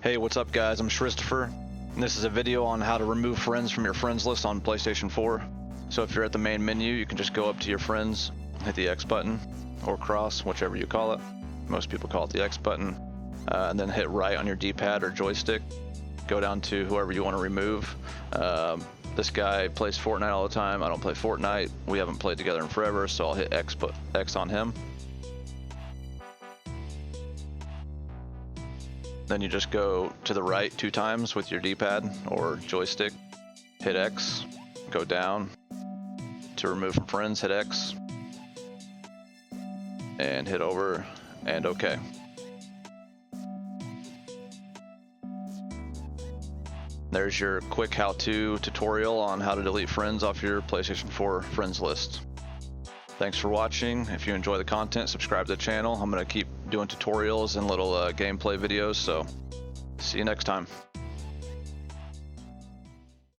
Hey, what's up guys? I'm Christopher, and this is a video on how to remove friends from your friends list on PlayStation 4. So if you're at the main menu, you can just go up to your friends, hit the X button, or cross, whichever you call it. Most people call it the X button. And then hit right on your D-pad or joystick. Go down to whoever you want to remove. This guy plays Fortnite all the time. I don't play Fortnite. We haven't played together in forever, so I'll hit X on him. Then you just go to the right 2 times with your D-pad or joystick, hit X, go down. To remove from friends, hit X, and hit over, and OK. There's your quick how-to tutorial on how to delete friends off your PlayStation 4 friends list. Thanks for watching. If you enjoy the content, subscribe to the channel. I'm going to keep doing tutorials and little gameplay videos, so see you next time.